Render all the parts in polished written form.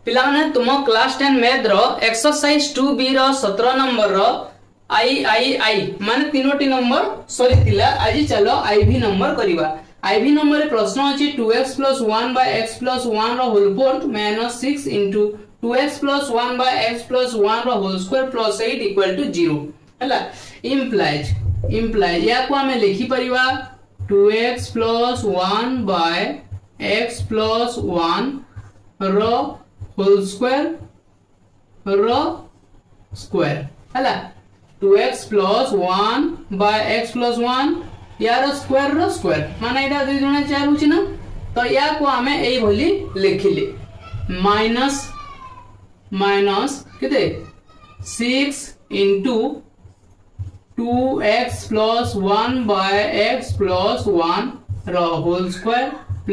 पिला माने तुम क्लास 10 मैथ रो एक्सरसाइज 2b रो 17 नंबर रो आई माने तीनोटी नंबर सरी थिला। आज चलो आईवी नंबर करिवा। आईवी नंबर रे प्रश्न अछि 2x + 1 / x + 1 रो whole fourth minus 6 * 2x + 1 / x + 1 रो होल स्क्वायर + 8 = 0 हला। इम्प्लाइज या को हमें लिखि परिवा 2x + 1 / x + 1 रो होल स्क्वायर हला। 2x + 1 / x + 1 यार स्क्वायर माने एटा 2 गुणा 4 होची ना, तो या को हमें एई भली लिखिले माइनस केते 6 * 2x + 1 / x + 1 रो होल स्क्वायर +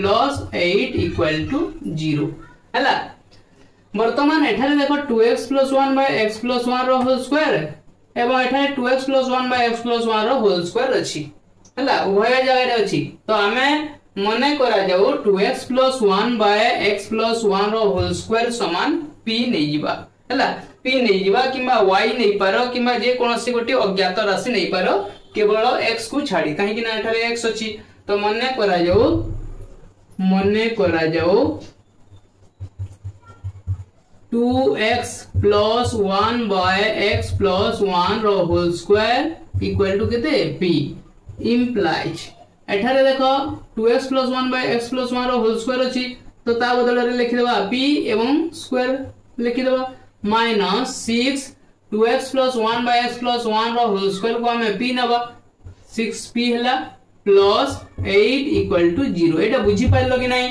8 = 0 हला। वर्तमान एठारे देखो 2x + 1 / x + 1 रो होल स्क्वायर एवं एठारे 2x + 1 / x + 1 रो होल स्क्वायर अछि हला। उभय जगह रे अछि तो हमें मने करा जाऊ 2x + 1 / x + 1 रो होल स्क्वायर समान p नै जिबा हला। p नै जिबा किबा y नै पारो किबा जे कोनोसी गोटी अज्ञात राशि नै पारो केवल x को छाडी काहे कि ना एठारे x अछि। तो मने करा जाऊ 2x + 1 / x + 1 रो होल स्क्वायर इक्वल टू केते p। इम्प्लाइज एठारे देखो 2x + 1 / x + 1 रो होल स्क्वायर अछि तो ता बदल रे लिखि देबा p एवं स्क्वायर लिखि देबा माइनस 6 2x + 1 / x + 1 रो होल स्क्वायर को हमें p नबा 6p हला प्लस 8 = 0। एटा बुझी पाइलो कि नाही।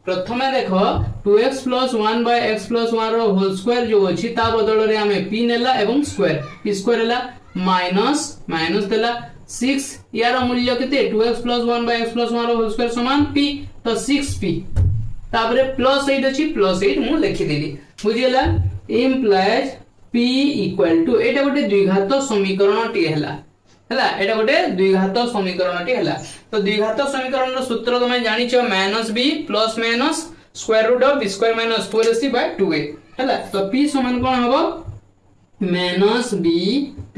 प्रथमे देखो 2x + 1 / x + 1 रो होल स्क्वायर जो अछि ता बदल रे हमें p नेला एवं स्क्वायर p स्क्वायर हला माइनस देला 6 यार मूल्य केते 2x + 1 / x + 1 रो होल स्क्वायर समान p तो 6p ताबरे प्लस 8 अछि प्लस 8 मु लिखि देली बुझियला। इम्प्लाइज p = एटा गोटे द्विघात समीकरण टी हला एटा गोटे द्विघात समीकरण टी हला। तो द्विघात समीकरण रो सूत्र तुम जानि छ -b + (b² - 4ac/2a हला। तो p समान कोन हबो -b + (b² -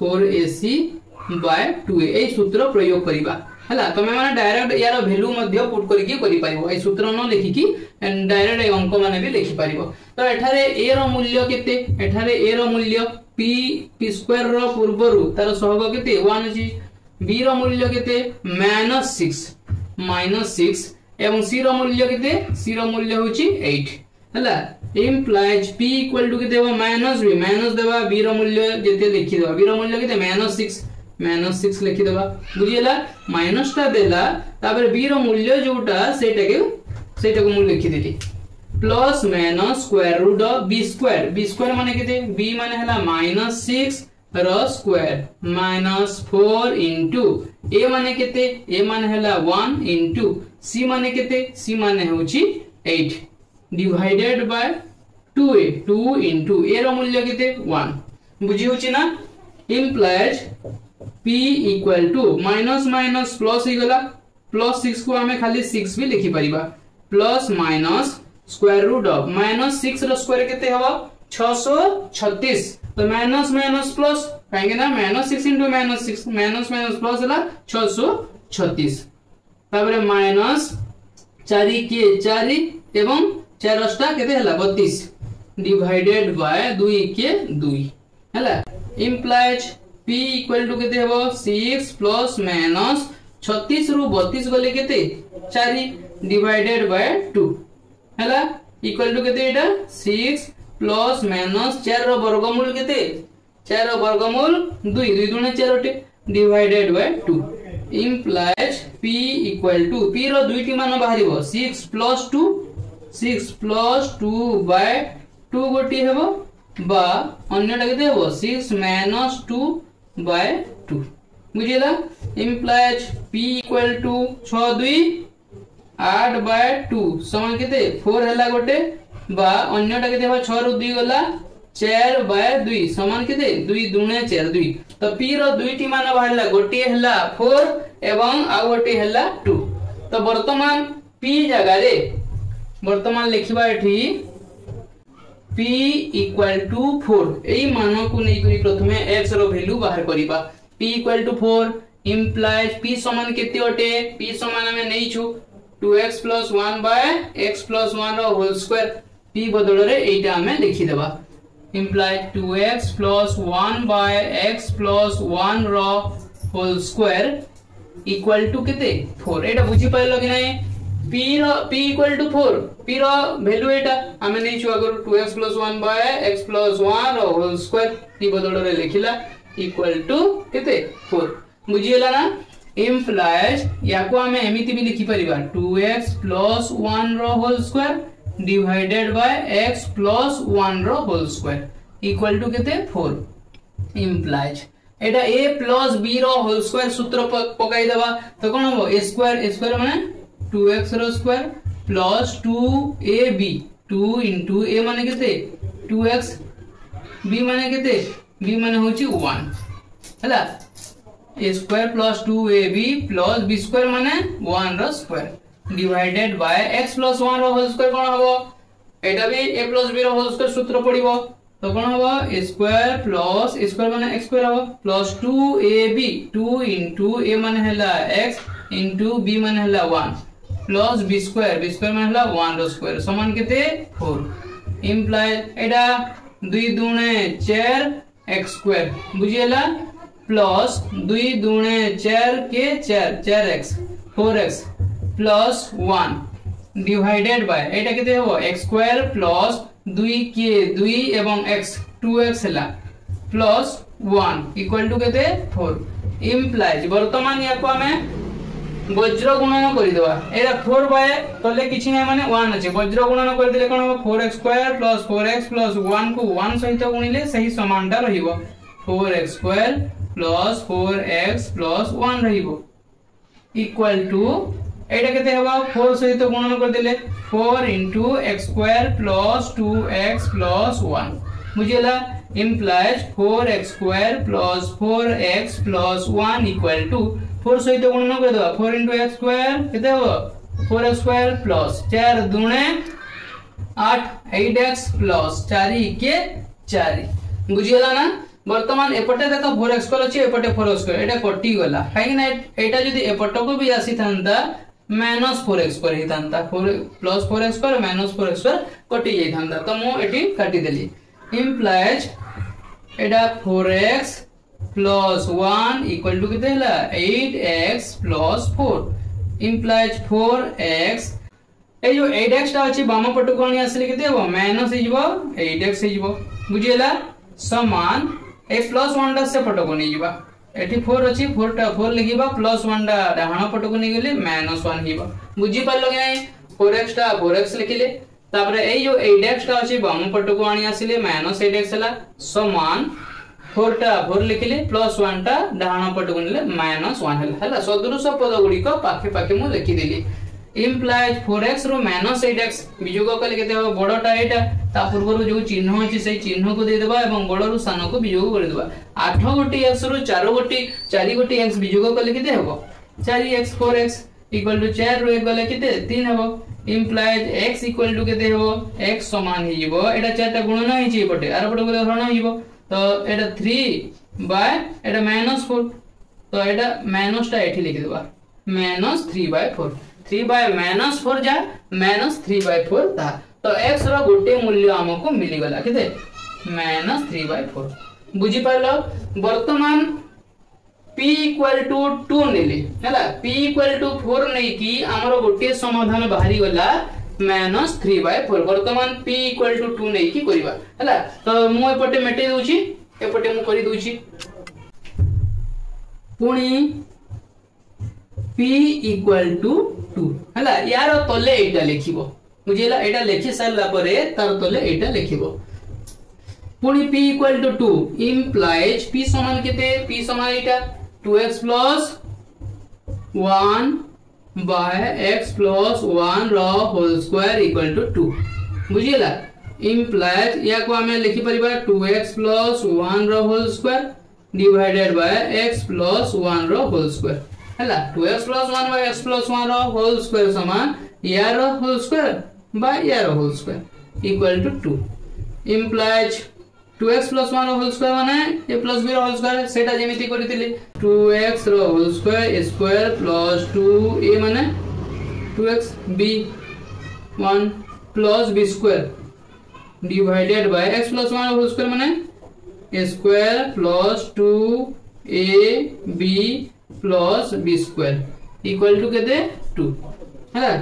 4ac/2a ए सूत्र प्रयोग करिबा हला। तमे माने डायरेक्ट यार वैल्यू मध्ये पुट करके करि पाइबो ए सूत्र न लिखि कि डायरेक्ट ए अंक माने भी लिखि पारिबो। तो एठारे a रो मूल्य केते एठारे a रो मूल्य p² रो पूर्वरु तार सहग केते 1 अछि b रो मूल्य केते -6 एवं c रो मूल्य केते c रो मूल्य होची 8 हला। इम्प्लाइज p = के देबा -b माइनस देबा b रो मूल्य जेते लिखि देबा b रो मूल्य केते -6 लिखि देबा बुझियला। माइनस ता देला तापर b रो मूल्य जोटा सेटा को मु लिखि देली प्लस ((b²) माने केते b माने हला -6 रो स्क्वायर -4 * a माने केते a माने हला 1 * c माने केते c माने होची 8 डिवाइडेड बाय 2a 2 * a रो मूल्य केते 1 बुझी होची ना। इम्प्लाइज p = माइनस प्लस ही गला +6 को हमें खाली 6 भी लिखि परिबा प्लस -((-6 रो स्क्वायर केते हबो 636 तो माइनस प्लस काहे ना -6 * -6 प्लस हला 636 ताबरे माइनस 4 के 4 एवं 4 केते हला 32 डिवाइडेड बाय 2 के 2 हला। इम्प्लाइज p = केते हबो 6 + -36 रु 32 गले केते 4 डिवाइडेड बाय 2 हला इक्वल टू केते एटा 6 + -4 रो वर्गमूल केते 4 रो वर्गमूल 2 2 * 4 टे divided by 2। Implies p = p रो दुईटी मान बाहरिबो 6 + 2/2 गोटी हेबो बा अन्यटा केते हेबो 6 - 2/2 बुझिला। इम्प्लाइज p = 6 2 8/2 समान केते 4 हला गोटे बा अन्यटा केते हेबो 6 रु 2 गला 4/2 समान केते 2 2 * 4 2 तो p रो दुईटी मान बाहरला गोटी हला 4 एवं आ गोटी हला 2 तो वर्तमान p जगह रे वर्तमान लिखिबा एठी p इक्वल टू 4 एई मान को नै करी प्रथमे x रो वैल्यू बाहर करिबा p equal to 4 implies p समान केते अटे p समान हमें नै छु 2x + 1 / x + 1 रो होल स्क्वायर p बदल रे एटा हमें लिखि देबा implies 2x + 1 / x + 1 रो होल स्क्वायर इक्वल टू केते 4 एटा बुझी पाइलो कि नै p इक्वल टू 4 p रो वैल्यू एटा हमें नै छु अगर 2x + 1 / x + 1 रो होल स्क्वायर p बदल रे लिखिला इक्वल टू केते 4 बुझियला ना implies याको हमें एमिति भी लिखि परिबा 2x + 1 रो whole square divided by x + 1 रो होल स्क्वायर इक्वल टू केते 4 implies एटा a + b रो होल स्क्वायर सूत्र पकाई देबा तो कोन हो a स्क्वायर माने 2x row square plus 2ab 2 * a माने केते 2x b माने केते b माने होची 1 हला a square plus 2ab plus b square माने 1 रो स्क्वायर डिवाइडेड बाय x + 1 रो होल स्क्वायर कोन हबो एटा भी a + b रो होल स्क्वायर सूत्र पडिबो तो कोन हबो a square plus a square माने x स्क्वायर हबो प्लस 2ab 2 * a माने हला x * b माने हला 1 प्लस b स्क्वायर माने हला 1 रो स्क्वायर समान केते 4 इंप्लाय एटा 2 दूने 4 x स्क्वायर बुझियला प्लस 2 दूने 4 के 4x 4x plus 1 divided by एटा केते हो x स्क्वायर प्लस 2 के 2 एवं x 2x हला प्लस 1 इक्वल टू केते 4 इंप्लाइज वर्तमान याको हमें वज्र गुणन करि देबा एरा 4 बाय तले किछि नै माने 1 अछि वज्र गुणन कर दिले कोन हो 4x² + 4x + 1 को 1 सहित गुणिले सही समानता रहिबो 4x² + 4x + 1 रहिबो इक्वल टू एटा केते हबा 4 सहित गुणन कर दिले 4 * x² + 2x + 1 बुझियला implies 4x² + 4x + 1 equal to 4 सहित गुणन कर दो 4 * x² केते हो 4x² प्लस 4 दूने 8 8x प्लस 4 के 4 बुझियला ना वर्तमान एपटे देखो 4x² अछि एपटे 4x² एटा कटि गला काहे ना एटा जदी एपट को भी आसी थांता -4x² ही थांता 4 + 4x² - 4x² कटि जाई थांता तो मो एटी काटि देली implies Etah 4x + 1 equal to केते हला 8x + 4 implies 4x ए जो 8x ता अछि बाम पट कोनी आसले केते हो माइनस हे जिवो 8x हे जिवो बुझियला समान ए +1 ता से पट कोनी जिबा एठी 4 अछि 4 टा 4 लिखिबा +1 टा डाहाना पट कोनी गेले -1 हिबा बुझि पालो कि नै 4x ता 4x लिखिले तापरे ए जो 8x ता अछि बाम पट को आनी आसिले -8x हला समान 4 टा 4 लिखिले +1 टा डाहाना पट गुणिले -1 हला सदृश पद गुडी को पाखे पाखे मु लिखि देली implies 4x रो -8x बिजोग कले केते हो बडटा एटा ता पूर्व जो चिन्ह अछि से चिन्ह को दे देबा एवं बड रु सान को बिजोग कर देबा 8 गोटी x रो 4 गोटी x बिजोग कले केते हो 4x 4x इक्वल टू 4 रो 1 गले केते 3 हो implies x इक्वल टू केते हो x समान ही जीवो एटा 4 टा गुणन ही छी पटे आर पटे गले हरण हिबो तो एटा 3 बाय एटा -4 तो एटा माइनस टा एठी लिखि देबा -3/4 3 बाय -4 जा -3/4 ता तो x रो गोटे मूल्य हमको मिली गला केते -3/4 बुझी पालो वर्तमान p = 2 नेली हला p = 4 नै की हमरो गोटे समाधान बाहरी गला -3/4 वर्तमान p = 2 नै की करबा हला तो मु एपटे मेटे दोची एपटे मु करी दोची पुणी p = 2 हला यार तले एटा लिखिबो बुझिला एटा लिखि सारला परे तार तले एटा लिखिबो पुणी p = 2 implies p समान केते p समान एटा 2x + 1 by x + 1 रो होल स्क्वायर इक्वल टू 2 बुझिला implies या को हमें लिखि परिबा 2x + 1 रो whole square divided by x + 1 रो होल स्क्वायर हला 2x + 1 by x + 1 रो होल स्क्वायर समान यार रो होल स्क्वायर बाय यार whole square equal to 2 implies 2x plus 1 whole square माने a plus b whole square सेटा जेमिति करितिले 2x रो whole square a square plus 2a माने 2x b 1 plus b square divided by x plus 1 whole square माने a square plus 2ab plus b square equal to केते 2 हैला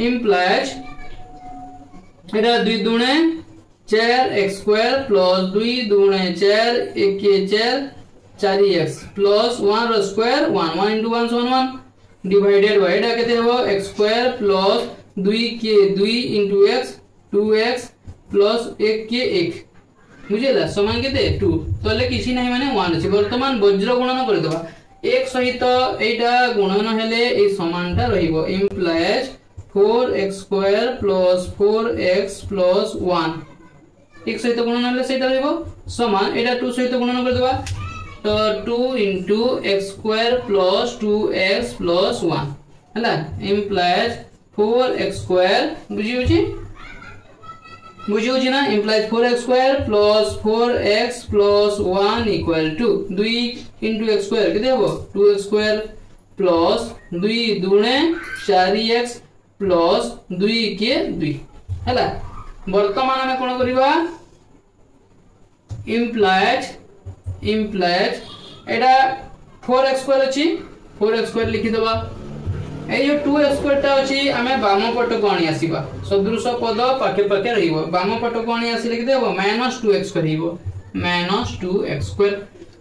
implies एटा 2 दुणे 4x square plus 2 दुणे 4 1 के 4 4x plus 1 रो square 1 1 into 1 1 1 divided by एटा केते हो x स्क्वायर प्लस 2 के 2 into x 2x प्लस 1 के 1 बुझेला समान केते 2 तले किछि नाही माने 1 अछि वर्तमान वज्र गुणन कर देबा एक सहित एटा गुणन हेले ए समानटा रहिबो implies 4x square plus 4x plus 1 एक सहित गुणन हेले सेटा रहिबो समान एटा 2 सहित गुणन कर देबा तो 2 into x square plus 2x plus 1 हला इम्प्लाइज 4x स्क्वायर बुझियोछि ना implies 4x square plus 4x plus 1 equal to 2 into x square केते हो 2x square plus 2 दुणे 4x plus 2 के 2 हला वर्तमान हम कोन करिबा इम्प्लाइज एटा 4x स्क्वायर अछि 4x स्क्वायर लिखि दबा ए जो 2x स्क्वायर ता अछि हमें बाम पट को आनी आसीबा सदृश पद पाखे पाखे रहिबो बाम पट को आनी आसी लिखि देबो -2x करिबो -2x स्क्वायर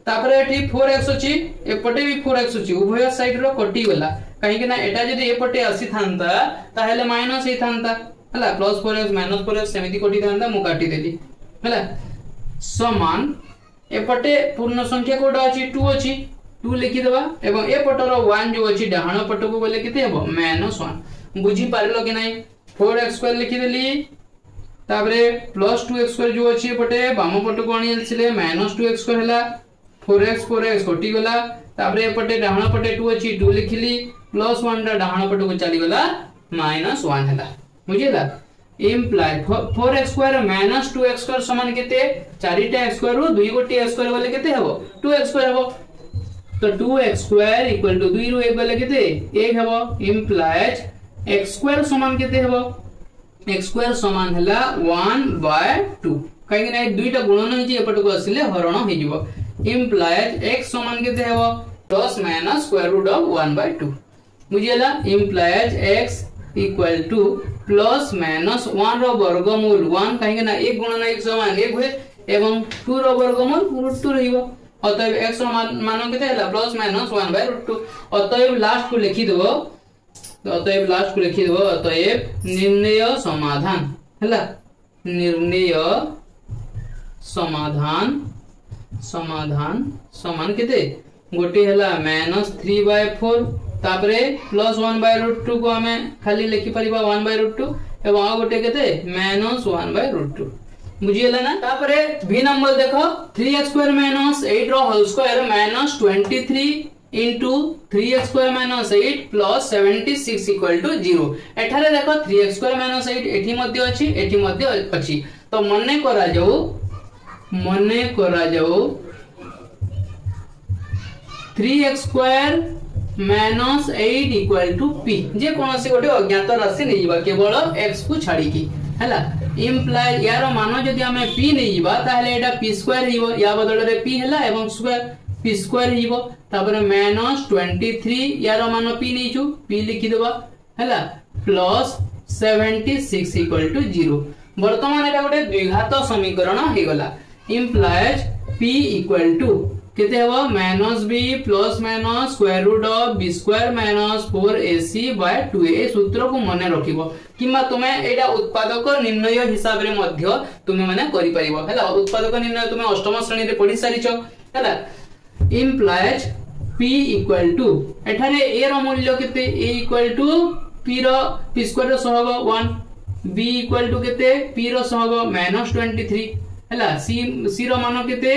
तापर एठी 4x अछि एपटे भी 4x अछि उभय साइड रो कटि गला काहे कि ना एटा जदी एपटे आसी थांता ताहेले माइनस हे थांता हला +4x -4x सेमिति कटि थांता मु काटि देली हला समान एपटे पूर्ण संख्या कोडा अछि 2 अछि 2 लिखि देबा एवं ए पटर 1 जो अछि डाहण पट को बोले केते हेबो -1 बुझी पारलो कि नाही 4x स्क्वायर लिखि देली ताबरे +2x स्क्वायर जो अछि पटे बाम पट को आनी आलसिले -2x स्क्वायर हला 4x कटि गला ताबरे पटे डाहण पटे 2 अछि 2 लिखिली +1 दा डाहण पट को चली गला -1 हला बुझिला imply 4x square -2x square समान केते 4टा x स्क्वायर रो 2 गोटी x स्क्वायर बोले केते हेबो 2x स्क्वायर हेबो तो 2x स्क्वायर इक्वल टू 2 रो 1 बोले केते 1 हेबो इम्प्लाइज x स्क्वायर समान केते हेबो x स्क्वायर समान हला 1/2 काहे कि नै दुईटा गुणन होई जे एपट को आसीले हरण होई जिवो इम्प्लाइज x समान केते हेबो plus minus square root of 1/2 बुझियला implies x equal to plus minus 1 रो वर्गमूल 1 काहे कि ना 1 गुणन 1 समान 1 होय एवं 2 रो वर्गमूल √2 रहिबो अतएव x रो मान केते हला प्लस माइनस 1/√2 अतएव लास्ट को लिखि देबो अतएव निर्णय समाधान हला निर्णय समाधान समान केते गोटे हला -3/4 तापरे +1/√2 को हमें खाली लिखि परिबा 1/√2 एवं आ गोटे केते -1/√2 बुझियला ना तापरे v नंबर देखो 3x स्क्वायर - 8 रो whole square -23 into 3x square -8 plus 76 equal to 0 एठारे देखो 3x स्क्वायर -8 एठी मध्ये अछि तो मने करा जाऊ 3x square -8 equal to p जे कोनोसी गोटे अज्ञात राशि नैबा केवल x को छाडी की हला इम्प्लाई यार मान जदि हमें p नैबा ताहले एटा p स्क्वायर हिबो या बदल रे p हला एवं स्क्वायर p स्क्वायर हिबो तापर -23 यार मान p नैचु p लिखि देबा हला प्लस 76 इक्वल टू 0 वर्तमान एटा गोटे द्विघात समीकरण हे गला इम्प्लाइज p इक्वल टू केते हेबो -b plus minus square root of b square -4ac/2a ए सूत्र को मने रखिबो किमा तुमे एटा उत्पादक निर्णय हिसाब रे मध्य तुमे माने करि परिबो हला उत्पादक निर्णय तुमे अष्टम श्रेणी रे पढि सारिछो हला इम्प्लाइज p इक्वल टू एठारे a रो मूल्य केते a इक्वल टू p रो p स्क्वायर रो सहग 1 b इक्वल टू केते p रो सहग -23 हला c रो मान केते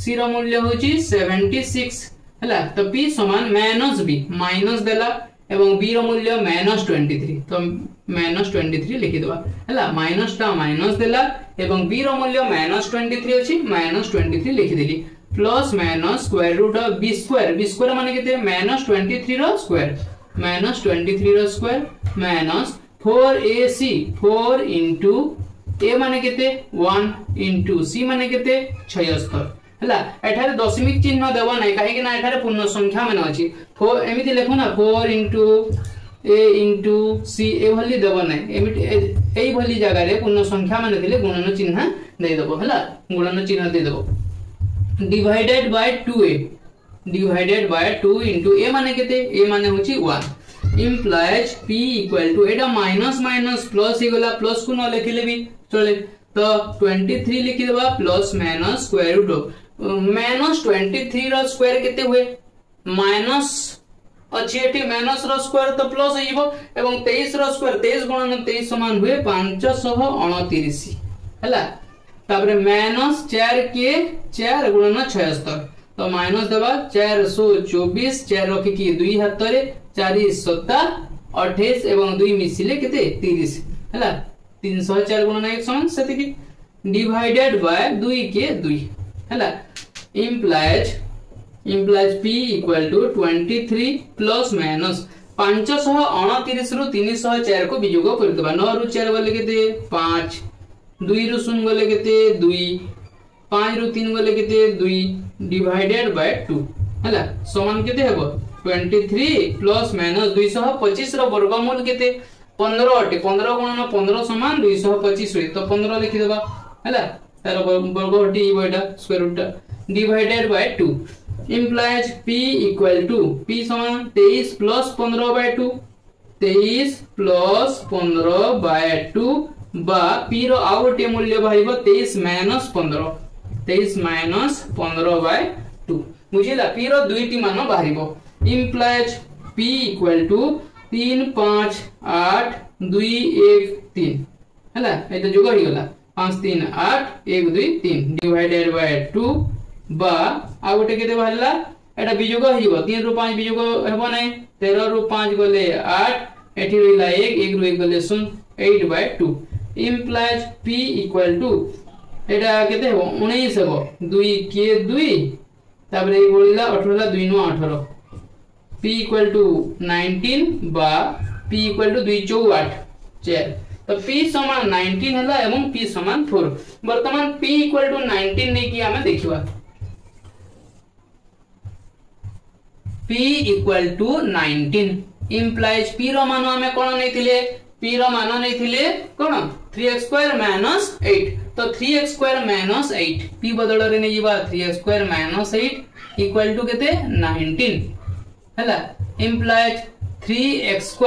c रो मूल्य होची 76 हला तो p समान -b माइनस देला एवं b रो मूल्य -23 तो -23 लिखि देबा हला माइनस टा माइनस देला एवं b रो मूल्य -23 अछि -23 लिखि देली plus minus square root of b square माने केते -23 रो स्क्वायर -23 रो square minus 4ac 4 into a माने केते 1 into c माने केते 76 हला एठारे दशमिक चिन्ह देबो नै काहे कि ना एठारे पूर्ण संख्या माने अछि 4 एमिति लेखो ना 4 into a into c ए भली देबो नै एमिति एई भली जगह रे पूर्ण संख्या माने दिले गुणन चिन्ह दे देबो हला गुणन चिन्ह दे देबो divided by 2a divided by 2 into a माने केते a माने होची 1 implies p equal to एटा माइनस माइनस प्लस ही गला प्लस को न लिखिले भी चले तो 23 लिखि देबा प्लस माइनस स्क्वायर रूट -23 रो स्क्वायर केते हुए माइनस अछि एठी माइनस रो स्क्वायर तो प्लस हिबो एवं 23 रो स्क्वायर 23 गुणन 23 समान हुए 529 हला ताबरे माइनस 4 के 4 गुणन 76 तो माइनस देबा 424 4 रखि की 2 हाथ रे 4 7 28 एवं 2 मिसिले केते 30 हला 304 गुणन 1 समान सेति की डिवाइडेड बाय 2 के 2 हला implies p equal to 23 plus minus 529 रु 304 को वियोग कर देबा 9 रु 4 गले केते 5 2 रु 0 गले केते 2 5 रु 3 गले केते 2 डिवाइडेड बाय 2 हला समान केते हेबो 23 प्लस माइनस 225 रो वर्गमूल केते 15 अटे 15 गुणन 15 समान 225 रे तो 15 लिखि देबा हला तार वर्ग हटी बटा square root divided by 2 implies p equal to p समान 23 प्लस 15 बाय 2 23 प्लस 15 बाय 2 बा p रो आउटे मूल्य बाहिबो 23 माइनस 15 23 माइनस 15 बाय 2 बुझिला p रो दुईटी मान बाहिबो implies p equal to 3 5 8 2 1 3 हला एतो जोग हो गेला 5 3 8 1 2 3 डिवाइडेड बाय 2 बा आ गोटे केते बाहरला एटा वियोग हिबो 3 रु 5 वियोग हेबो नै 13 रु 5 गले 8 एठी रहिला 1 1 रु 1 गले 0 8 bye 2 implies p equal to एटा केते हेबो 19 हेबो 2 के 2 ताबरे ए बोलिला 18 2 नु 18 p equal to 19 बा p equal to 2 4 8 4 तो p समान 19 हला एवं p समान 4 वर्तमान p equal to 19 नै कि हमें देखिबा p equal to 19 implies p रो मान हमें कोन नै थिले p रो मान नै थिले कोन 3x² - 8 तो 3x² - 8 p बदल रे नै जिबा 3x² - 8 equal to केते 19 हला implies 3x²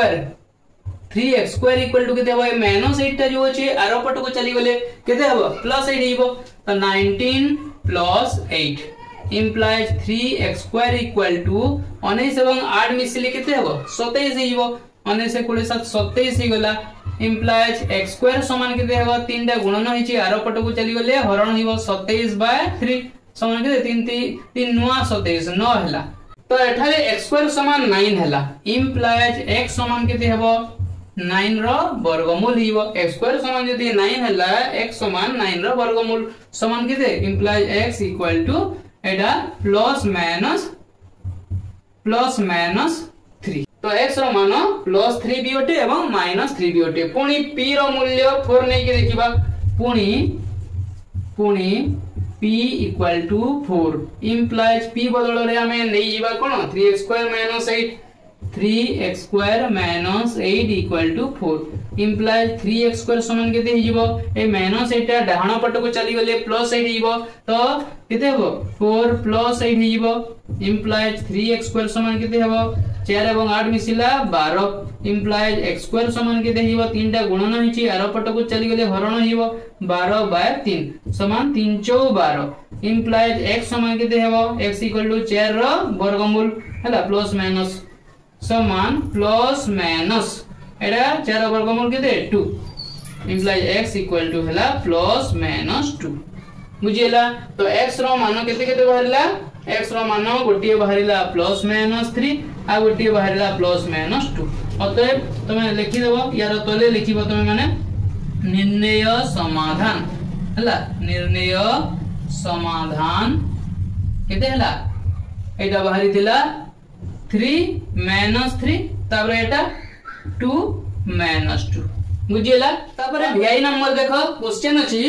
equal to केते होय -8 ता जो अछि आरो पट को चली गले केते हबो +8 हिबो तो 19 + 8 implies 3x² equal to 19 एवं 8 मिसिले केते हबो 27 हिबो 19 कोले 27 हि गला implies x² समान केते हबो 3 टा गुणन हिची आरो पट को चली गले हरण हिबो 27/3 समान केते 3 नुआ 27 9 हला तो एठारे x² समान 9 हला implies x समान केते हबो 9 रो वर्गमूल हिबो x² समान जदी 9 हला x समान 9 रो वर्गमूल समान केते implies x equal to एडा प्लस माइनस 3 तो x रो मान +3 भी होटे एवं -3 भी होटे पुनी p रो मूल्य 4 नै के देखिबा पुनी p equal to 4 implies p बदल रे हमें नै जिबा कोन 3x² - 8 3x² - 8 equal to 4 implies 3x² समान केते हिजबो ए -8 टा डाहण पट को चली गले +8 हिजबो तो केते हबो 4 + 8 हिजबो implies 3x² समान केते हबो 4 एवं 8 मिसिला 12 implies x² समान केते हिजबो 3 टा गुणन हिची आरो पट को चली गले हरण हिजबो 12/3 समान 3 4 12 implies x समान केते हबो x equal to 4 रो वर्गमूल हला प्लस माइनस समान प्लस माइनस एडा 4 वर्गमूल केते 2 implies x equal to हला प्लस माइनस 2 बुझिला तो x रो मान केते केते बाहरला x रो मान गोटिए बाहरिला प्लस माइनस 3 आ गोटे बाहरला प्लस माइनस 2 अतएव तुम लिखि देबो यार तले लिखिबो तुम माने निर्णय समाधान हला निर्णय समाधान केते हला एटा बाहरी थिला 3 माइनस 3 तापर एटा 2 माइनस 2 बुझिला तापर VI नंबर देखो क्वेश्चन अछि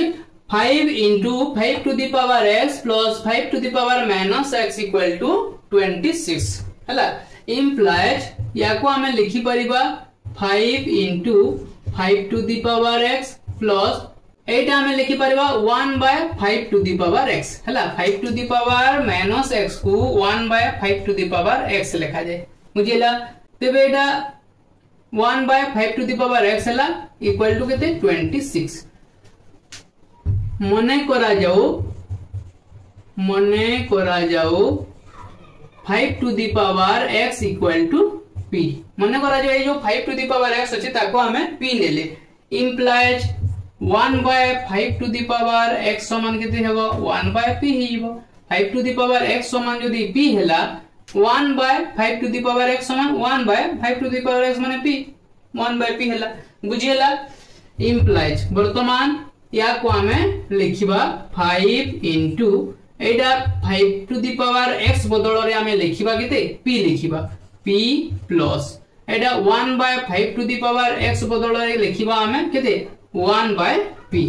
5 into 5 to the power x plus 5 to the power minus x equal to 26 हला implies या को हमें लिखि परिबा 5 into 5 to the power x plus एटा हमें लिखि परिबा 1 by 5 to the power x हला 5 to the power minus x को 1 by 5 to the power x लिखा जाए बुझिला तबे एटा 1 by 5 to the power x हला equal to केते 26 मने करा जाओ 5 to the power x equal to p मने करा जाओ जो 5 to the power x अछि ताको हमें p लेले implies 1 by 5 to the power x समान केते हेबो 1 by p हिबो 5 to the power x समान यदि p हैला 1 by 5 to the power x समान 1 by 5 to the power x माने p 1 by p हैला बुझियला implies वर्तमान या को हमें लिखिबा 5 into Etah 5 to the power x बदल रे हमें लिखिबा केते p लिखिबा p plus Etah 1 by 5 to the power x बदल रे लिखिबा हमें केते 1 by p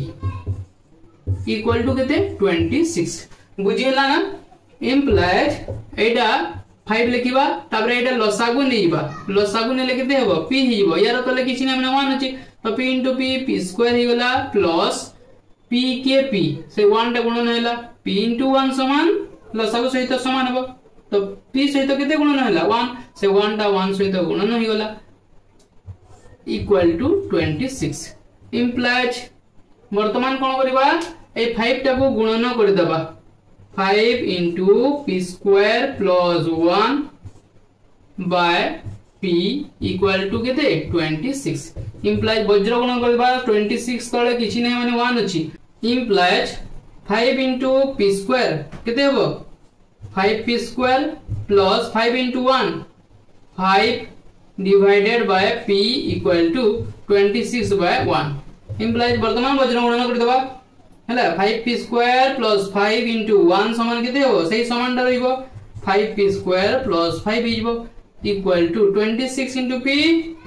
equal to केते 26 बुझियला ना implies एटा 5 लिखिबा तापर एटा लसागु ने केते हेबो p हिबो यार तले किछि नै माने 1 अछि तो p into p square ही गला प्लस p के p से 1 टा गुणन हैला p into 1 समान लसागु सहित समान हो तो p सहित केते गुणन हैला 1 से 1 टा 1 सहित गुणन ही गला इक्वल टू 26 implies वर्तमान कोन करबा ए 5 टा को गुणन कर देबा 5 into p square plus 1 by p equal to केते 26 implies वज्र गुणन करबा 26 तळे किछि नै माने 1 अछि implies 5 into p square केते हो 5p square plus 5 into 1 5 divided by p equal to 26 by 1 implies वर्तमान वज्र गुणन कर देबा हैला 5p square plus 5 into 1 समान केते हो सही समान टा रहइबो 5p square plus 5 हिजबो equal to 26 into p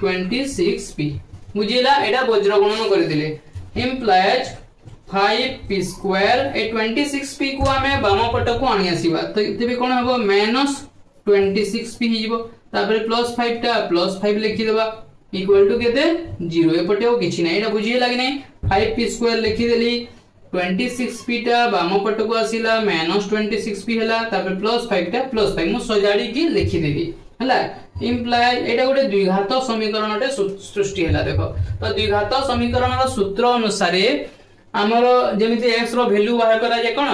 26p बुझिला एटा वज्र गुणन कर दिले implies 5p square ए 26p को हमें बाम पट को आनी आसीबा तो तबे कोन हबो -26p हिजबो तापर +5 टा +5 लिखि देबा इक्वल टू केते 0 ए पटेओ किछि नै एटा बुझिए लागि नै 5p square लिखि देली 26p टा बाम पट को आसीला -26p हला तापर +5 टा +5 मु सजाडी की लिखि देबी हला implies एटा गोटे द्विघात समीकरण टे सृष्टि हला देखो तो द्विघात समीकरण रो सूत्र अनुसार हमर जेमिति x रो वैल्यू बाहर करा जे कोन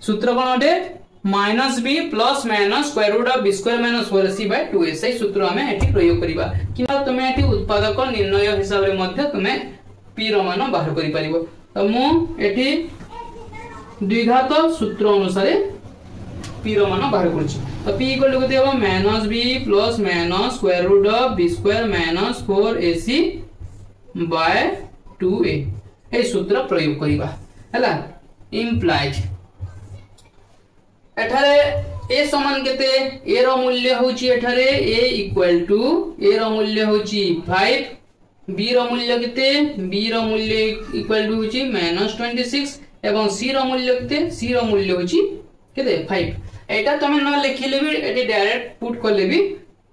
सूत्र कोन टे -b plus minus square root of b square minus 4ac by 2a सही सूत्र हमें एठी प्रयोग करिबा किबा तुमे एठी उत्पादक निर्णय हिसाब रे मध्ये तुमे p रो मान बाहर करि परिबो तो मु एठी द्विघात सूत्र अनुसार p रो मान बाहर करछि तो p इक्वल टू केते हो -b plus minus square root of b square minus 4ac by 2a ए सूत्र प्रयोग करिबा हला implies एठारे a समान केते a रो मूल्य होची एठारे a इक्वल टू a रो मूल्य होची 5 b रो मूल्य केते b रो मूल्य इक्वल टू होची -26 एवं c रो मूल्य केते c रो मूल्य होची केते 5 एटा तमे न लिखिले भी एटी डायरेक्ट पुट करले भी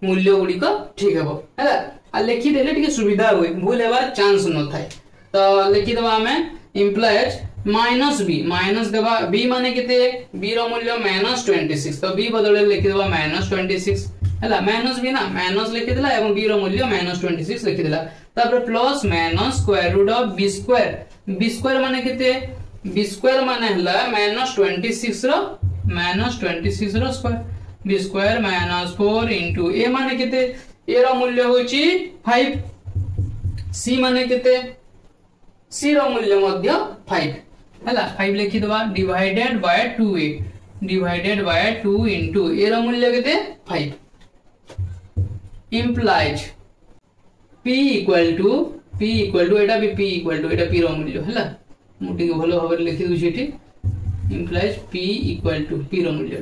मूल्य गुडी को ठीक हेबो हला आ लिखि देले टिके सुविधा होय भूल हेबार चांस न थाय तो लिखि दबा हमें implies -b माइनस देबा b माने केते b रो मूल्य -26 तो b बदले लिखि देबा -26 हला -b ना माइनस लिखि देला एवं b रो मूल्य -26 लिखि देला तापर plus minus square root of b square माने केते b स्क्वायर माने हला -26 रो square b square -4 into a माने केते a रो मूल्य होची 5 c माने केते c रो मूल्य मध्य 5 हला 5 लिखि दबा divided by 2a divided by 2 into a रो मूल्य केते 5 implies p equal to एटा भी p equal to Etah p रो मूल्य हैला मुटी के भलो भाबरे लिखि दउ छिटी implies p equal to p रो मूल्य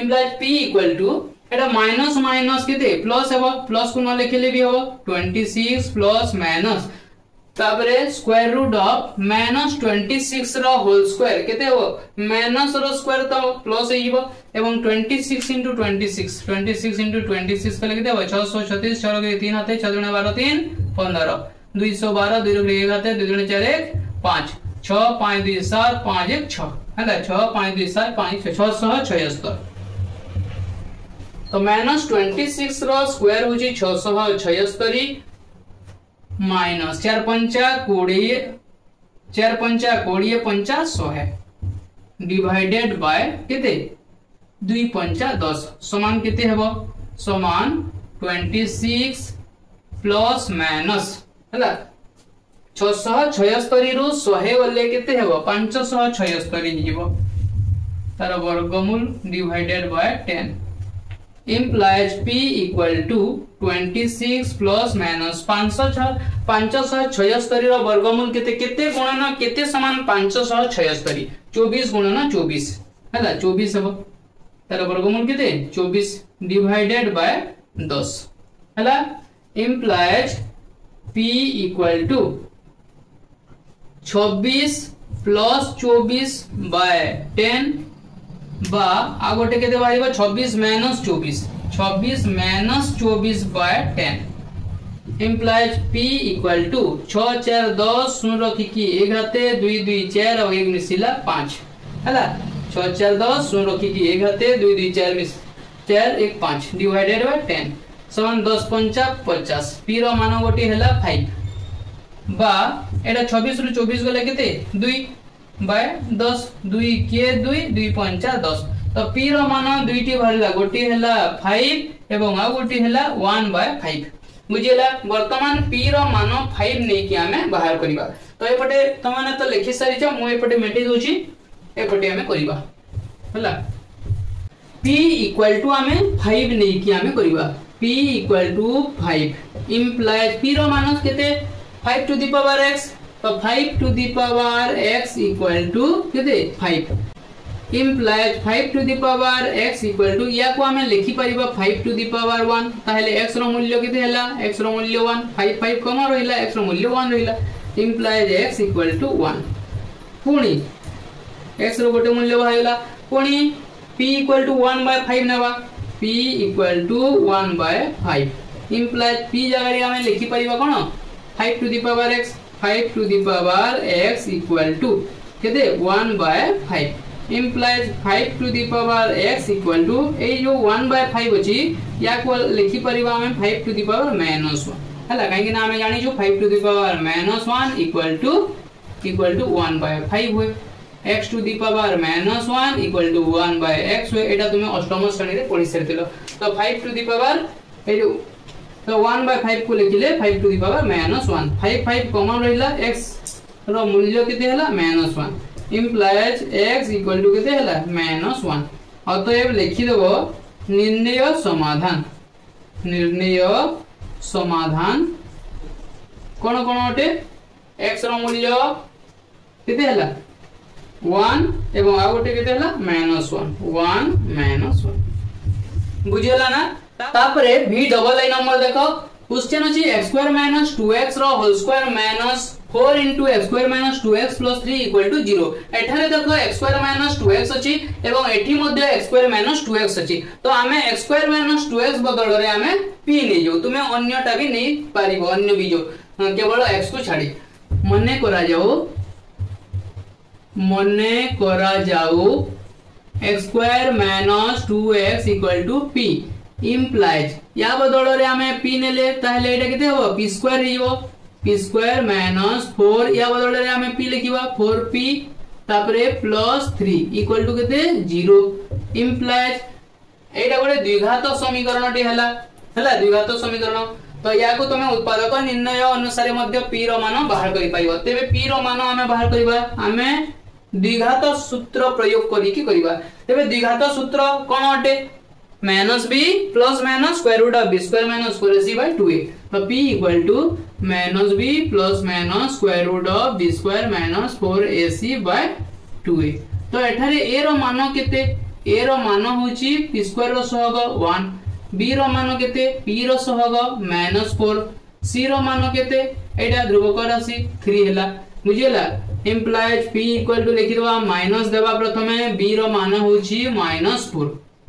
implies p equal to एटा माइनस माइनस केते प्लस हेबो प्लस को न लिखले भी हेबो 26 प्लस माइनस ताबरे स्क्वायर रूट ऑफ -26 रो होल स्क्वायर केते हो माइनस रो स्क्वायर तो प्लस हेइबो एवं 26 into 26 कले केते हो 636 6 के 3 हाथे 6 दुणे 12 3 15 212 2 रे 1 हाथे 2 दुणे 4 1 5 6 5 2 7 5 1 6 हैला 6 5 2 7 5 676 तो -26 रो स्क्वायर होची 676 माइनस 4 पंचा 20 4 पंचा 20 50 100 है डिवाइडेड बाय केते 2 पंचा 10 समान केते हेबो समान 26 प्लस माइनस हला 676 रु 100 गले केते हेबो 576 हिबो तार वर्गमूल divided by 10 implies p equal to 26 plus minus 576 रो वर्गमूल केते गुणन केते समान 576 24 गुणन 24 हैला 24 हेबो तार वर्गमूल केते 24 डिवाइडेड बाय 10 हैला implies p equal to 26 plus 24 by 10 बा आगोटे केते बारिबा 26 minus 24 by 10 implies p equal to 6 4 10 सुन रखी की 1 हाथे 2 2 4 और 1 मिसिला 5 हैला 6 4 10 सुन रखी की 1 हाथे 2 2 4 मिस 4 1 5 डिवाइडेड बाय 10 समान 10 पंचा 50 p रो मान गोटी हैला 5 बा एटा 26 रु 24 गले केते 2 बाय 10 2 के 2 2 पंचा 10 तो p रो मान दुईटी भरला गोटी हैला 5 एवं आ गोटी हैला 1 बाय 5 बुझिला वर्तमान p रो मान 5 नै कि हमें बाहर करिबा तो एपटे तमाने तो लिखि सारी छ मु एपटे मेटी दोची एपटे हमें करिबा हला p इक्वल टू हमें 5 नै कि हमें करिबा p equal to 5 implies p रो मान केते 5 टू द पावर x तो 5 to the power x equal to केते 5 implies 5 to the power x equal to या को हमें लिखि परिबा 5 to the power 1 ताहेले x रो मूल्य केते हैला x रो मूल्य 1 5 5 कम रहिला x रो मूल्य 1 रहिला implies x equal to 1 पुणी x रो गोटे मूल्य बाहिला पुणी p equal to 1 by 5 नेबा p equal to 1 by 5 implies p जगह हमें लिखि परिबा कोन 5 to the power x 5 to the power x equal to केते 1 by 5 implies 5 to the power x equal to ए जो 1 by 5 अछि या को लिखि परिबा हम 5 to the power -1 हला काहे कि ना हम जानि जो 5 to the power -1 equal to 1 by 5 होय x to the power -1 equal to 1 by x होय एटा तुमे अष्टम श्रेणी रे पढि सरतिलो तो 5 to the power ए जो तो 1 by 5 को लिखिले 5 to the power -1 5 5 कॉमन रहिला x रो मूल्य केते हला -1 implies x equal to केते हला -1 अतएव लिखि देबो निर्णय समाधान कोन कोन ओटे x रो मूल्य केते हला 1 एवं आ गोटे केते हला -1 बुझियला ना तापरे v डबल आई नंबर देखो क्वेश्चन अछि x² - 2x रो whole square minus 4 into x² - 2x + 3 = 0 एठारे देखो x² - 2x अछि एवं एठी मध्ये x² - 2x अछि तो हमें x² - 2x बदल रे हमें p नै जो तुमे अन्यटा भी नै पारिबो अन्य भी जो केवल x को छाडी मने करा जाऊ x² - 2x = p implies या बदल रे हमें p नेले ताहले एटा केते हो p² हिबो p² - 4 या बदल रे हमें p लिखिबा 4p तापरे +3 = केते 0 implies एटा गोटे द्विघात समीकरण टी हला द्विघात समीकरण तो या को तुमे उत्पादक निर्णय अनुसार मध्ये p रो मान बाहर करि पाइबो तेबे p रो मान हमें बाहर करिबा हमें द्विघात सूत्र प्रयोग करी की करिबा तेबे द्विघात सूत्र कोन अटे minus b plus minus square root of b square minus 4ac by 2a। तो p equal to minus b plus minus square root of b square minus 4ac by 2a। तो एठारे a रो मान केते a रो मान होची p square रो सहग 1, b रो मान केते p रो सहग -4, c रो मान केते एटा ध्रुवक राशि 3 हैला बुझिला। इंप्लाइज p इक्वल टू लिखि दबा माइनस देबा प्रथमे b रो मान होची -4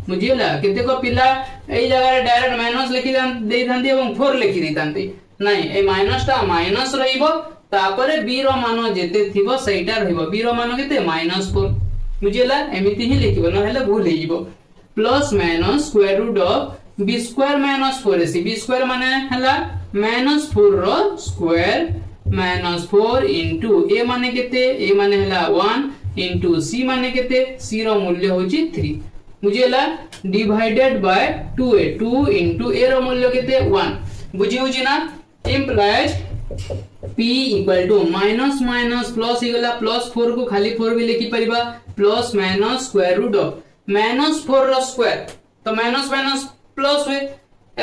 बुझिला। केते को पिला एई जगह रे डायरेक्ट माइनस लिखि दे थांती एवं 4 लिखि दे थांती नाही, ए माइनस ता माइनस रहिबो तापरे b रो मान जेते थिबो सेटा रहिबो, b रो मान केते -4 बुझिला। एमिति ही लिखिबो न हेले भूल हेजिबो। Plus minus square root of b square minus 4ac, b square माने हला -4 रो स्क्वायर -4 इंटू a माने केते a माने हला 1 इंटू c माने केते c रो मूल्य होची 3 बुझिला। Divided by 2a, 2 into a रो मूल्य केते 1 बुझी होची ना। Implies p equal to minus minus plus इगला +4 को खाली 4 भी लिखि परिबा plus minus square root of -4 रो स्क्वायर तो माइनस माइनस प्लस हुए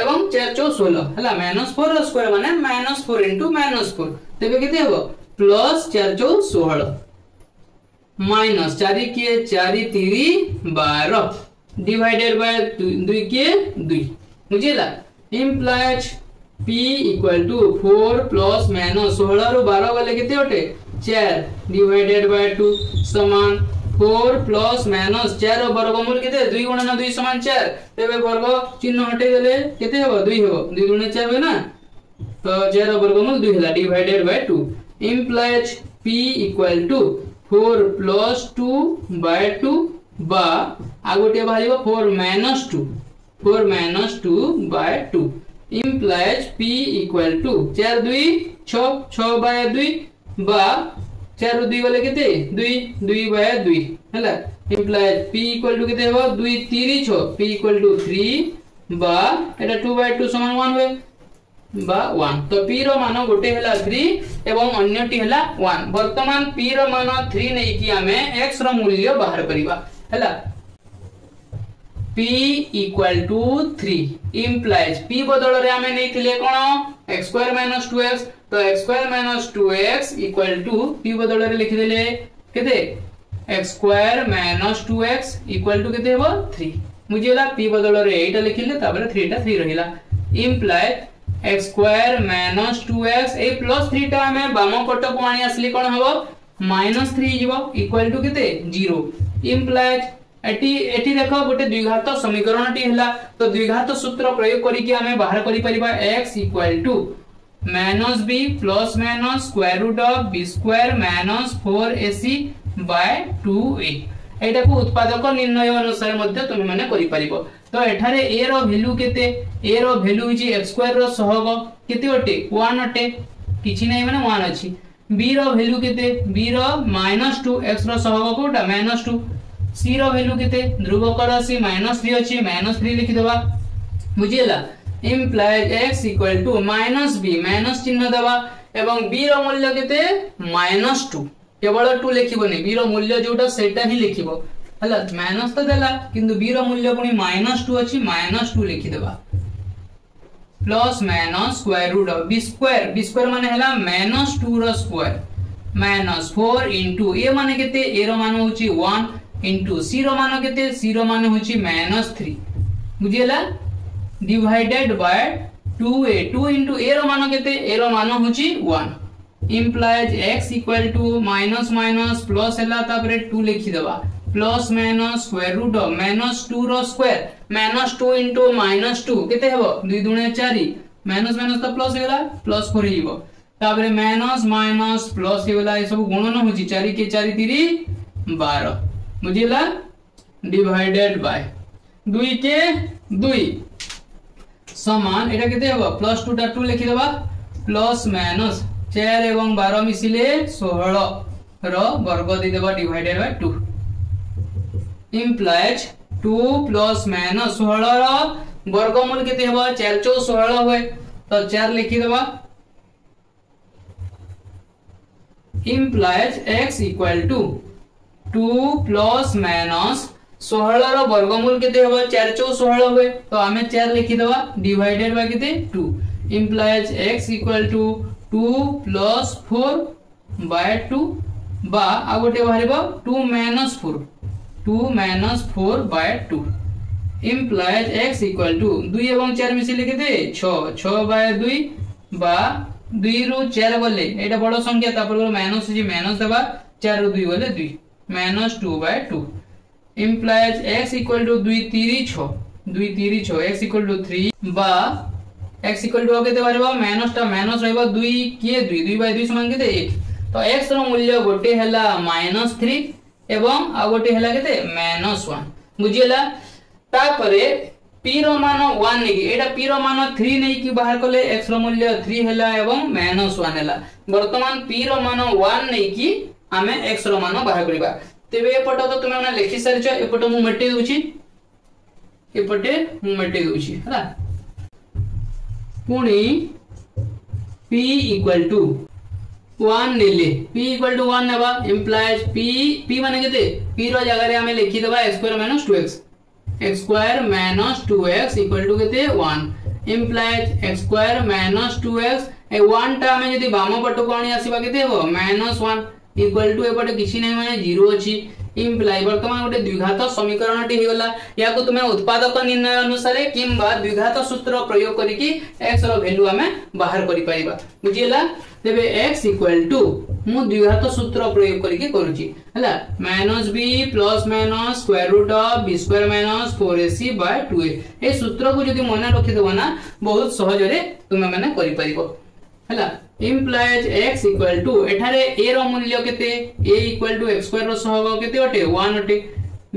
एवं 4 4 16 हला -4 रो स्क्वायर माने -4 इंटू -4 तेबे केते हबो प्लस 4 4 16 माइनस 4 के 4 3 12 डिवाइडेड बाय 2 के 2 बुझिला। Implies p equal to 4 plus minus 16 रो 12 वाले केते होटे 4 डिवाइडेड बाय 2 समान 4 प्लस माइनस 4 रो वर्गमूल केते 2 गुणन 2 समान 4 तेबे वर्ग चिन्ह हटे गेले केते हबो 2 हबो 2 गुणन 4 होय ना तो 4 रो वर्गमूल 2 हला divided by 2। Implies p equal to 4 plus 2 by 2 बा आगोटे बाहिबो 4 minus 2 by 2 implies p equal to 4 2 6 6 by 2 बा 4 रो 2 वाले केते 2 2 बाय 2 हला। इंप्लाइज p इक्वल टू केते हो 2 3 6 p इक्वल टू 3 बा एटा 2 बाय 2 समान 1 होय बा 1 तो p रो मान गोटे हला 3 एवं अन्यटी हला 1। वर्तमान p रो मान 3 नै कि हमें x रो मूल्य बाहर करिबा हला। p equal to 3 implies p बदल रे हमें नै थिले कोन x स्क्वायर माइनस 2x तो x square minus 2x equal to p बदल रे लिखि देले केते x square minus 2x equal to केते हेबो 3 मुझेला p बदल रे एटा लिखिले तापर 3 टा 3 रहिला। Implies x square minus 2x ए प्लस 3 टा हमें बाम पट को आनी असली कोन हबो -3 जीवो इक्वल टू केते 0। इंप्लाइज एटी देखो गोटे द्विघात समीकरण टी हला तो द्विघात सूत्र प्रयोग करी कि हमें बाहर करि परिबा x equal to -b plus minus square root of b square minus 4ac by 2a एटा को उत्पादक निर्णय अनुसार मध्ये तुम माने करि परिबो। तो एठारे a रो वैल्यू केते a रो वैल्यू हिची x स्क्वायर रो सहग केते ओटे 1 ओटे किछि नै माने 1 अछि। b रो वैल्यू केते b रो -2 x रो सहग कोटा -2 c रो वैल्यू केते ध्रुवक राशि -3 अछि -3 लिखि देबा बुझिला। Implies x equal to -b minus चिन्ह देबा एवं b रो मूल्य केते -2 केवल 2 लिखिबोनी b रो मूल्य जोटा सेटा ही लिखिबो हला माइनस तो देला किंतु b रो मूल्य पुनी -2 अछि -2 लिखि देबा plus minus square root of b square माने हला -2 रो स्क्वायर -4 इंटू a माने केते a रो मान होची 1 इंटू c रो मान केते c रो मान होची -3 बुझियला divided by 2a 2 into a रो मान केते a रो मान होची 1 implies x equal to minus minus plus हला तापरे 2 लिखि देबा plus minus square root of -2 रो स्क्वायर -2 इंटू -2 केते हेबो 2 दुणे 4 माइनस माइनस तो प्लस हेला प्लस 4 हिबो तापरे माइनस माइनस प्लस हेला ए सब गुणन होची 4 के 4 3 12 बुझिला डिवाइडेड बाय 2 के 2 समान एटा केते हेबो प्लस 2 टा 2 लिखि देबा प्लस माइनस 4 एवं 12 मिसिले 16 रो वर्ग दे देबा divided by 2 implies 2 plus minus 16 रो वर्गमूल केते हेबा 4 4 16 होय तो 4 लिखि देबा implies x equal to 2 plus minus 16 रो वर्गमूल केते हो 4 चौ 16 हुए तो आमे 4 लिखि दवा डिवाइडेड बाय केते 2 implies x equal to 2 plus 4 by 2 बा आ गोटे बाहरिबो 2 minus 4 by 2 implies x equal to 2 एवं 4 मिसी लिखिते 6 by 2 बा 2 रु 4 गले एटा बड़ संख्या तापर माइनस जी माइनस देबा 4 रु 2 गले 2 minus 2 by 2 implies x equal to 2 3 6 x equal to 3 बा x equal to केते बारबा माइनस टा माइनस रहबा 2 के 2 by 2 समान केते 1 तो x रो मूल्य गोटे हला -3 एवं आ गोटे हला केते -1 बुझियला तापरे p रो मान 1 नै एटा p रो मान 3 नै कि बाहर कले x रो मूल्य 3 हला एवं -1 हला वर्तमान p रो मान 1 नै कि आमे x रो मान बाहर करिबा तेबे एपट तो तुमे माने लिखि सारिछ एपट मु मेटि दोछि एपटे मु मेटि दोछि हला पुणी p equal to 1 नेले p equal to 1 नेबा implies p माने केते p रो जगह रे हमें लिखि देबा x² - 2x x² - 2x equal to केते 1 implies x² - 2x ए 1 टा हमें यदि बाम पट को आनी आसीबा केते हो -1 equal to एपटे किछि नै माने 0 अछि इम्प्लाई वर्तमान गोटे द्विघात समीकरण टी हिगला या को तुमे उत्पादक निर्णय अनुसार किंबा द्विघात सूत्र प्रयोग करिकि x रो वैल्यू हमें बाहर करि पाइबा बुझियला तेबे x इक्वल टू मु द्विघात सूत्र प्रयोग करिकि करूची हला -b plus minus square root of b square minus 4ac by 2a ए सूत्र को जदी मन रखि देबो ना बहुत सहज रे तुमे माने करि परिबो हला implies x equal to एठारे a रो मूल्य केते a equal to x square रो सहग केते अटे 1 अटे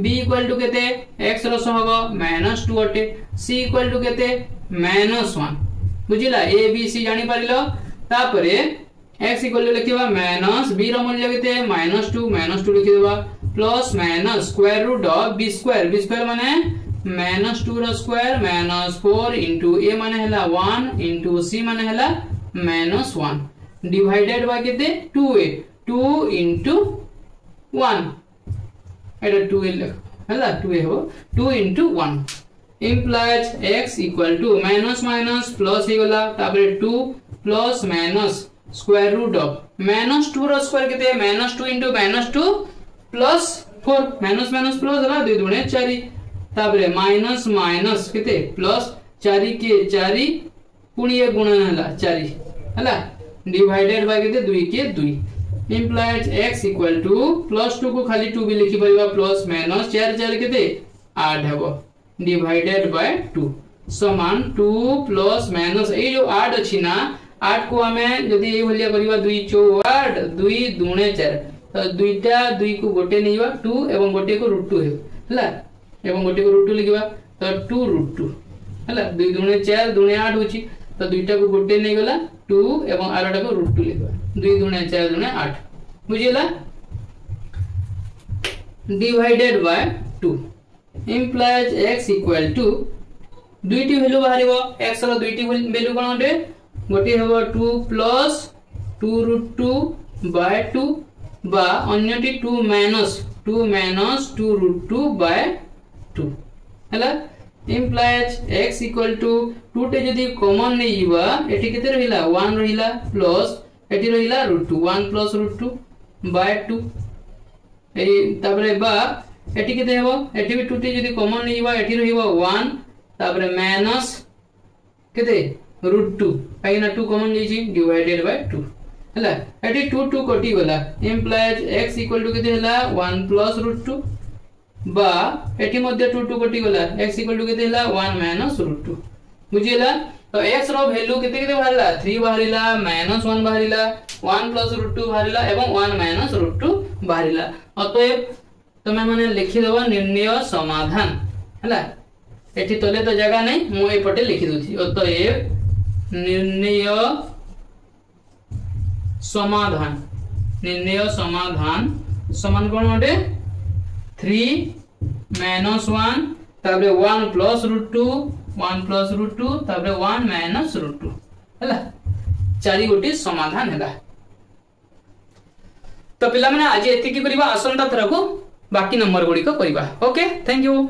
b equal to केते x रो सहग -2 अटे c equal to केते -1 बुझिला a b c जानि परिलो तापरे x equal to लिखिबा माइनस b रो मूल्य केते -2 लिखि देबा plus minus square root of b square माने -2 रो स्क्वायर -4 इनटू a माने हला 1 इनटू c माने हला -1 डिवाइडेड बाय केते 2a 2 into 1 एटा 2a हला 2a हो 2 into 1 implies x equal to minus minus plus हे गला तापर 2 plus minus square root of -2 रो स्क्वायर केते -2 into -2 plus 4 minus minus plus हला 2 दुणे 4 तापर माइनस माइनस केते प्लस 4 के 4 पुणी ए गुणन हला 4 हला डिवाइडेड बाय केते 2 के 2 implies x equal to +2 को खाली 2 भी लिखि परिबा प्लस माइनस 4 4 केते 8 हेबो डिवाइडेड बाय 2 समान 2 प्लस माइनस ए जो 8 अछि ना 8 को हमें यदि ए भलिया करिबा 2 4 8 2 दुणे 4 तो दुईटा 2 को गोटे नैबा 2 एवं गोटे को √2 हे हला एवं गोटे को √2 लिखिबा तो 2 √2 हला 2 दुणे 4 दुणे 8 होची तो दुईटा को गोटे नै गला 2 एवं आरटा को √2 लिखबा 2 दुणे 4 दुणे 8 बुझिला divided by 2 implies x equal to दुईटी वैल्यू बाहरिबो x रो दुईटी वैल्यू कोन होते गोटे हेबो 2 प्लस 2 √2 बाय 2 बा अन्यटी 2 माइनस 2 √2 बाय 2 हला implies x equal to 2 टे जदी कॉमन नै इबा एठी केते रहिला 1 रहिला प्लस एठी रहिला √2 1 प्लस √2 बाय 2 ए ताबरे बा एठी केते हेबो एठी भी 2 टे जदी कॉमन नै इबा एठी रहिबो 1 ताबरे माइनस केते √2 काइना 2 कॉमन लेछि डिवाइडेड बाय 2 हला एठी 2 2 कटि गला implies x equal to केते हला 1 प्लस √2 बा एठी मध्ये 2 2 कटि गला x equal to केते हला 1 माइनस √2 बुझिला तो x रो वैल्यू केते केते बाहरला 3 बाहरिला -1 बाहरिला 1 प्लस √2 बाहरिला एवं 1 माइनस √2 बाहरिला अतएव तमे माने लिखि देबा निर्णय समाधान हला एठी तले तो जगह नै मु ए पटे लिखि दोछि अतएव निर्णय समाधान समान कोन होते 3 -1 ताबरे 1 प्लस √2 ताबरे 1 माइनस √2 हला चारि गोटी समाधान हला तो पिला माने आज एति की करिबा असंता थरा को बाकी नंबर गुड़िक करवा। Okay, thank you.